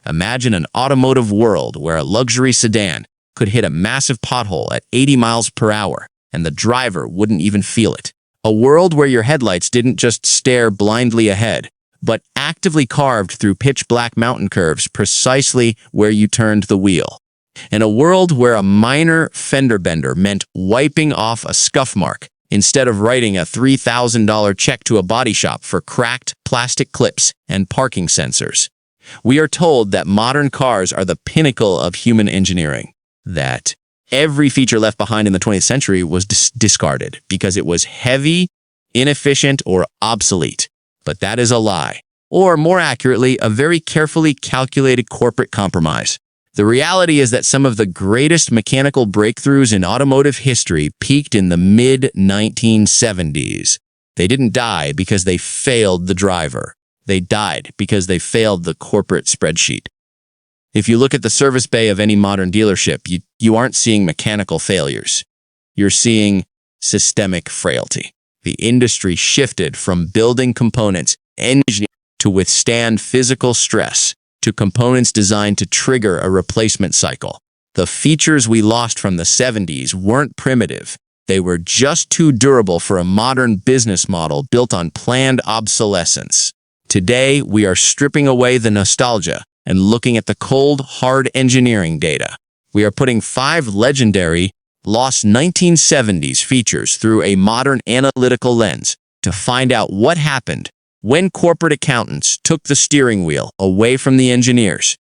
Imagine an automotive world where a luxury sedan could hit a massive pothole at 80 miles per hour, and the driver wouldn't even feel it. A world where your headlights didn't just stare blindly ahead, but actively carved through pitch-black mountain curves precisely where you turned the wheel. In a world where a minor fender bender meant wiping off a scuff mark instead of writing a $3,000 check to a body shop for cracked plastic clips and parking sensors. We are told that modern cars are the pinnacle of human engineering, that every feature left behind in the 20th century was discarded because it was heavy, inefficient, or obsolete. But that is a lie, or more accurately, a very carefully calculated corporate compromise. The reality is that some of the greatest mechanical breakthroughs in automotive history peaked in the mid-1970s. They didn't die because they failed the driver. They died because they failed the corporate spreadsheet. If you look at the service bay of any modern dealership, you aren't seeing mechanical failures. You're seeing systemic frailty. The industry shifted from building components engineered to withstand physical stress to components designed to trigger a replacement cycle. The features we lost from the 70s weren't primitive. They were just too durable for a modern business model built on planned obsolescence. Today, we are stripping away the nostalgia and looking at the cold, hard engineering data. We are putting 5 legendary, lost 1970s features through a modern analytical lens to find out what happened when corporate accountants took the steering wheel away from the engineers,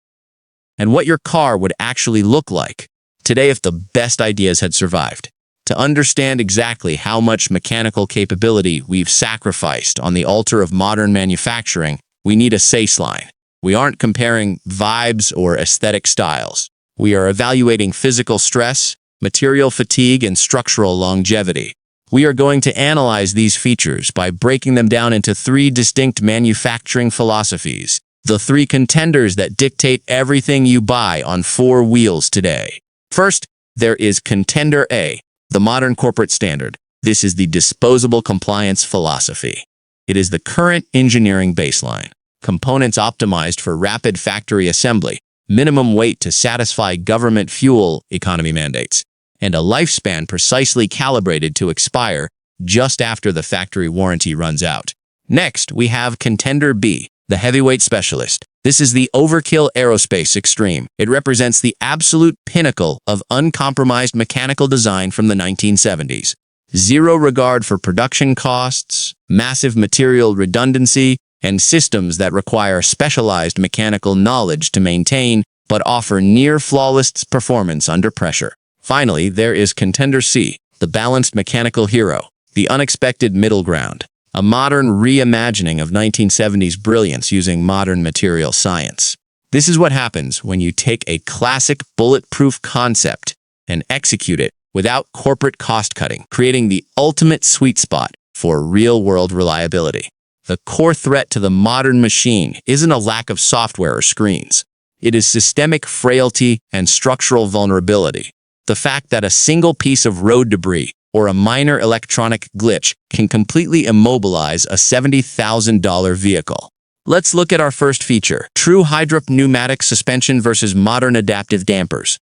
and what your car would actually look like today if the best ideas had survived. To understand exactly how much mechanical capability we've sacrificed on the altar of modern manufacturing, we need a baseline. We aren't comparing vibes or aesthetic styles. We are evaluating physical stress, material fatigue, and structural longevity. We are going to analyze these features by breaking them down into 3 distinct manufacturing philosophies, the 3 contenders that dictate everything you buy on 4 wheels today. First, there is Contender A, the modern corporate standard. This is the disposable compliance philosophy. It is the current engineering baseline. Components optimized for rapid factory assembly, minimum weight to satisfy government fuel economy mandates, and a lifespan precisely calibrated to expire just after the factory warranty runs out. Next, we have Contender B, the heavyweight specialist. This is the overkill aerospace extreme. It represents the absolute pinnacle of uncompromised mechanical design from the 1970s. Zero regard for production costs, massive material redundancy, and systems that require specialized mechanical knowledge to maintain, but offer near-flawless performance under pressure. Finally, there is Contender C, the balanced mechanical hero, the unexpected middle ground, a modern reimagining of 1970s brilliance using modern material science. This is what happens when you take a classic bulletproof concept and execute it without corporate cost-cutting, creating the ultimate sweet spot for real-world reliability. The core threat to the modern machine isn't a lack of software or screens. It is systemic frailty and structural vulnerability. The fact that a single piece of road debris or a minor electronic glitch can completely immobilize a $70,000 vehicle. Let's look at our first feature, true hydropneumatic suspension versus modern adaptive dampers.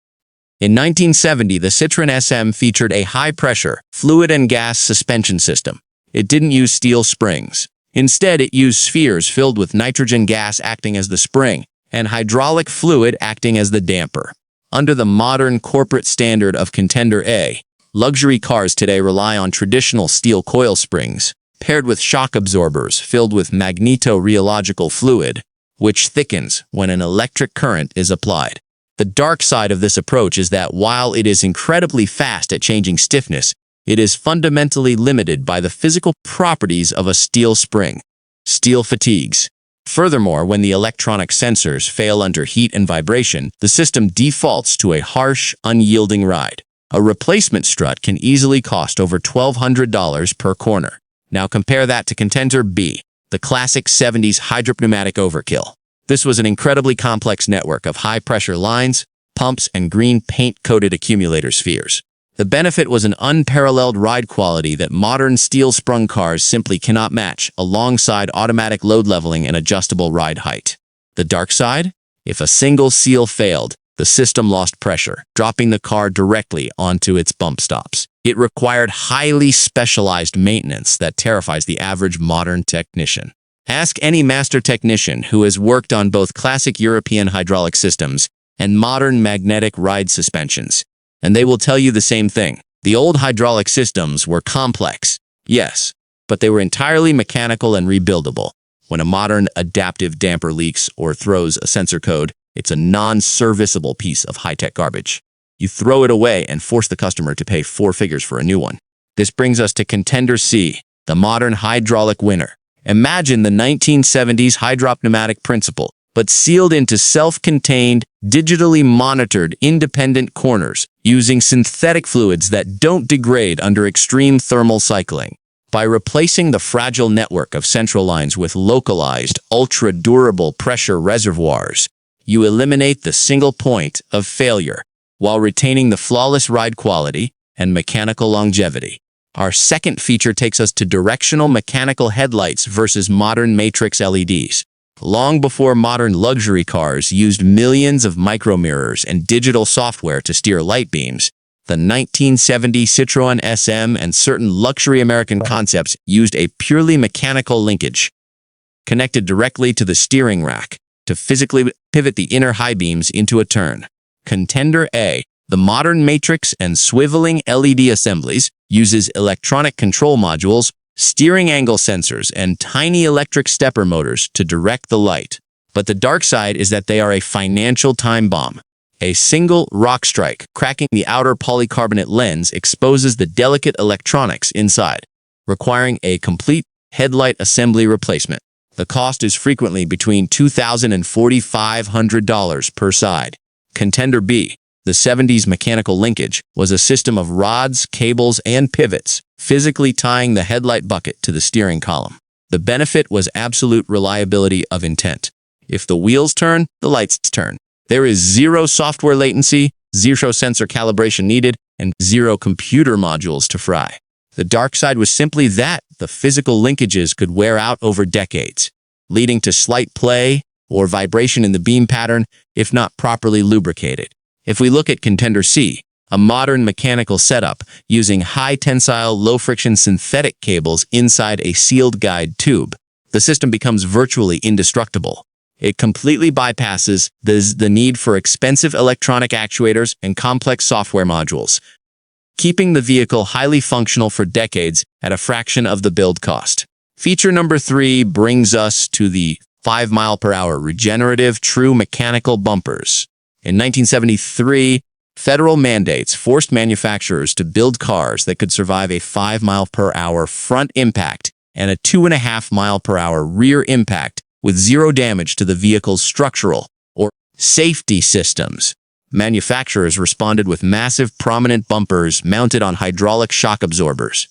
In 1970, the Citroën SM featured a high-pressure, fluid and gas suspension system. It didn't use steel springs. Instead, it used spheres filled with nitrogen gas acting as the spring and hydraulic fluid acting as the damper. Under the modern corporate standard of Contender A, luxury cars today rely on traditional steel coil springs, paired with shock absorbers filled with magneto-rheological fluid, which thickens when an electric current is applied. The dark side of this approach is that while it is incredibly fast at changing stiffness, it is fundamentally limited by the physical properties of a steel spring. Steel fatigues. Furthermore, when the electronic sensors fail under heat and vibration, the system defaults to a harsh, unyielding ride. A replacement strut can easily cost over $1,200 per corner. Now compare that to Contender B, the classic 70s hydropneumatic overkill. This was an incredibly complex network of high-pressure lines, pumps, and green paint-coated accumulator spheres. The benefit was an unparalleled ride quality that modern steel-sprung cars simply cannot match, alongside automatic load leveling and adjustable ride height. The dark side? If a single seal failed, the system lost pressure, dropping the car directly onto its bump stops. It required highly specialized maintenance that terrifies the average modern technician. Ask any master technician who has worked on both classic European hydraulic systems and modern magnetic ride suspensions, and they will tell you the same thing. The old hydraulic systems were complex, yes, but they were entirely mechanical and rebuildable. When a modern adaptive damper leaks or throws a sensor code, it's a non-serviceable piece of high-tech garbage. You throw it away and force the customer to pay 4 figures for a new one. This brings us to Contender C, the modern hydraulic winner. Imagine the 1970s hydropneumatic principle, but sealed into self-contained, digitally monitored, independent corners using synthetic fluids that don't degrade under extreme thermal cycling. By replacing the fragile network of central lines with localized, ultra-durable pressure reservoirs, you eliminate the single point of failure while retaining the flawless ride quality and mechanical longevity. Our second feature takes us to directional mechanical headlights versus modern matrix LEDs. Long before modern luxury cars used millions of micromirrors and digital software to steer light beams, the 1970 Citroën SM and certain luxury American concepts used a purely mechanical linkage connected directly to the steering rack to physically pivot the inner high beams into a turn. Contender A, the modern matrix and swiveling LED assemblies, uses electronic control modules, steering angle sensors, and tiny electric stepper motors to direct the light. But the dark side is that they are a financial time bomb. A single rock strike cracking the outer polycarbonate lens exposes the delicate electronics inside, requiring a complete headlight assembly replacement. The cost is frequently between $2,000 and $4,500 per side. Contender B, the 70s mechanical linkage, was a system of rods, cables, and pivots, physically tying the headlight bucket to the steering column. The benefit was absolute reliability of intent. If the wheels turn, the lights turn. There is zero software latency, zero sensor calibration needed, and zero computer modules to fry. The dark side was simply that the physical linkages could wear out over decades, leading to slight play or vibration in the beam pattern if not properly lubricated. If we look at Contender C, a modern mechanical setup using high-tensile, low-friction synthetic cables inside a sealed guide tube, the system becomes virtually indestructible. It completely bypasses the need for expensive electronic actuators and complex software modules, keeping the vehicle highly functional for decades at a fraction of the build cost. Feature number 3 brings us to the 5-mile-per-hour regenerative true mechanical bumpers. In 1973, federal mandates forced manufacturers to build cars that could survive a 5-mile-per-hour front impact and a 2.5-mile-per-hour rear impact with zero damage to the vehicle's structural or safety systems. Manufacturers responded with massive prominent bumpers mounted on hydraulic shock absorbers.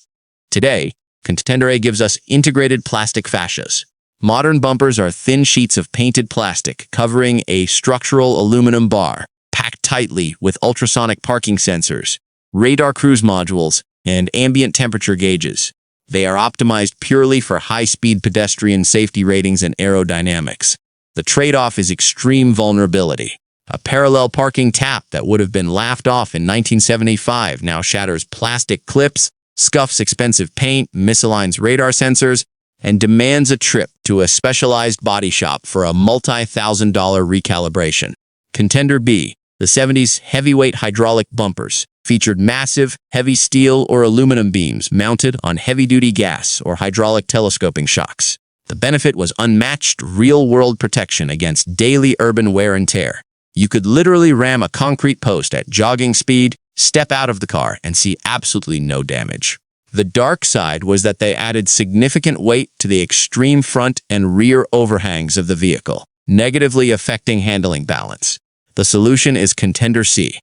Today, Contender A gives us integrated plastic fascias. Modern bumpers are thin sheets of painted plastic covering a structural aluminum bar, packed tightly with ultrasonic parking sensors, radar cruise modules, and ambient temperature gauges. They are optimized purely for high-speed pedestrian safety ratings and aerodynamics. The trade-off is extreme vulnerability. A parallel parking tap that would have been laughed off in 1975 now shatters plastic clips, scuffs expensive paint, misaligns radar sensors, and demands a trip to a specialized body shop for a multi-$1,000 recalibration. Contender B, the 70s heavyweight hydraulic bumpers, featured massive, heavy steel or aluminum beams mounted on heavy-duty gas or hydraulic telescoping shocks. The benefit was unmatched real-world protection against daily urban wear and tear. You could literally ram a concrete post at jogging speed, step out of the car, and see absolutely no damage. The dark side was that they added significant weight to the extreme front and rear overhangs of the vehicle, negatively affecting handling balance. The solution is Contender C,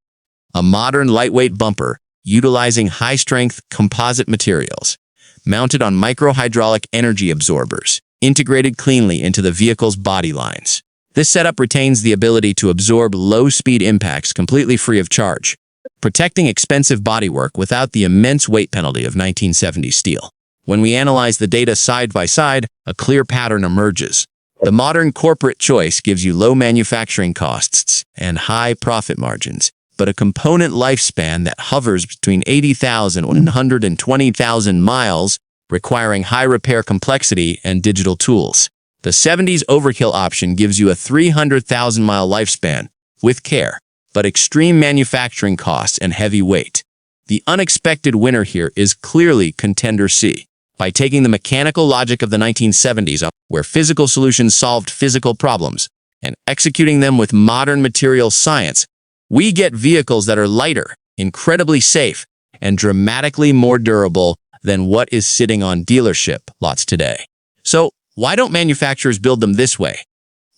a modern lightweight bumper utilizing high-strength composite materials, mounted on microhydraulic energy absorbers, integrated cleanly into the vehicle's body lines. This setup retains the ability to absorb low-speed impacts completely free of charge, protecting expensive bodywork without the immense weight penalty of 1970s steel. When we analyze the data side by side, a clear pattern emerges. The modern corporate choice gives you low manufacturing costs and high profit margins, but a component lifespan that hovers between 80,000 and 120,000 miles, requiring high repair complexity and digital tools. The 70s overkill option gives you a 300,000-mile lifespan with care, but extreme manufacturing costs and heavy weight. The unexpected winner here is clearly Contender C. By taking the mechanical logic of the 1970s, where physical solutions solved physical problems, and executing them with modern material science, we get vehicles that are lighter, incredibly safe, and dramatically more durable than what is sitting on dealership lots today. So, why don't manufacturers build them this way?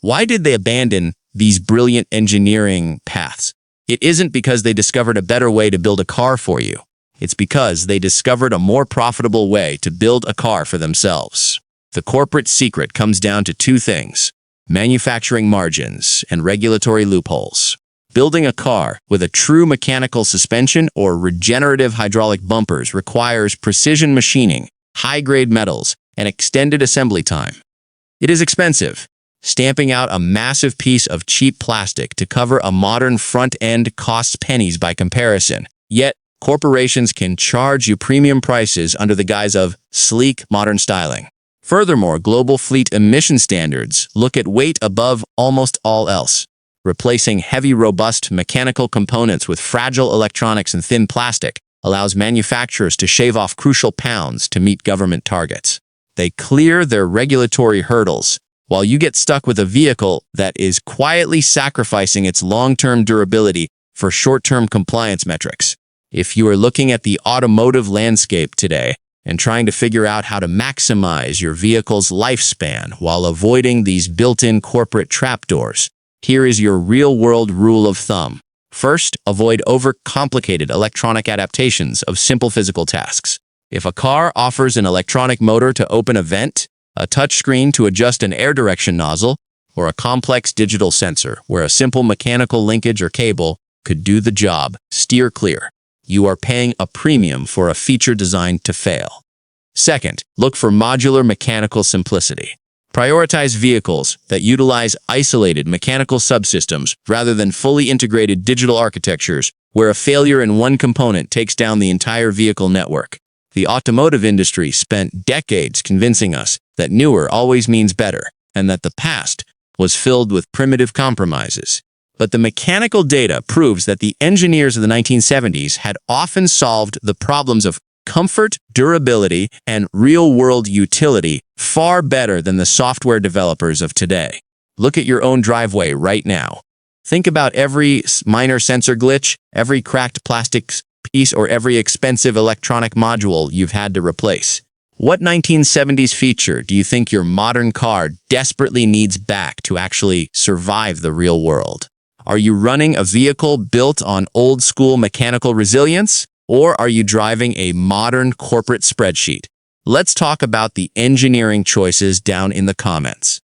Why did they abandon these brilliant engineering paths? It isn't because they discovered a better way to build a car for you. It's because they discovered a more profitable way to build a car for themselves. The corporate secret comes down to two things: manufacturing margins and regulatory loopholes. Building a car with a true mechanical suspension or regenerative hydraulic bumpers requires precision machining, high-grade metals, and extended assembly time. It is expensive. Stamping out a massive piece of cheap plastic to cover a modern front end costs pennies by comparison. Yet, corporations can charge you premium prices under the guise of sleek, modern styling. Furthermore, global fleet emission standards look at weight above almost all else. Replacing heavy, robust mechanical components with fragile electronics and thin plastic allows manufacturers to shave off crucial pounds to meet government targets. They clear their regulatory hurdles, while you get stuck with a vehicle that is quietly sacrificing its long-term durability for short-term compliance metrics. If you are looking at the automotive landscape today and trying to figure out how to maximize your vehicle's lifespan while avoiding these built-in corporate trapdoors, here is your real-world rule of thumb. First, avoid overcomplicated electronic adaptations of simple physical tasks. If a car offers an electronic motor to open a vent, a touchscreen to adjust an air direction nozzle, or a complex digital sensor where a simple mechanical linkage or cable could do the job, steer clear. You are paying a premium for a feature designed to fail. Second, look for modular mechanical simplicity. Prioritize vehicles that utilize isolated mechanical subsystems rather than fully integrated digital architectures where a failure in one component takes down the entire vehicle network. The automotive industry spent decades convincing us that newer always means better and that the past was filled with primitive compromises. But the mechanical data proves that the engineers of the 1970s had often solved the problems of comfort, durability, and real-world utility far better than the software developers of today. Look at your own driveway right now. Think about every minor sensor glitch, every cracked plastic piece, or every expensive electronic module you've had to replace. What 1970s feature do you think your modern car desperately needs back to actually survive the real world? Are you running a vehicle built on old-school mechanical resilience? Or are you driving a modern corporate spreadsheet? Let's talk about the engineering choices down in the comments.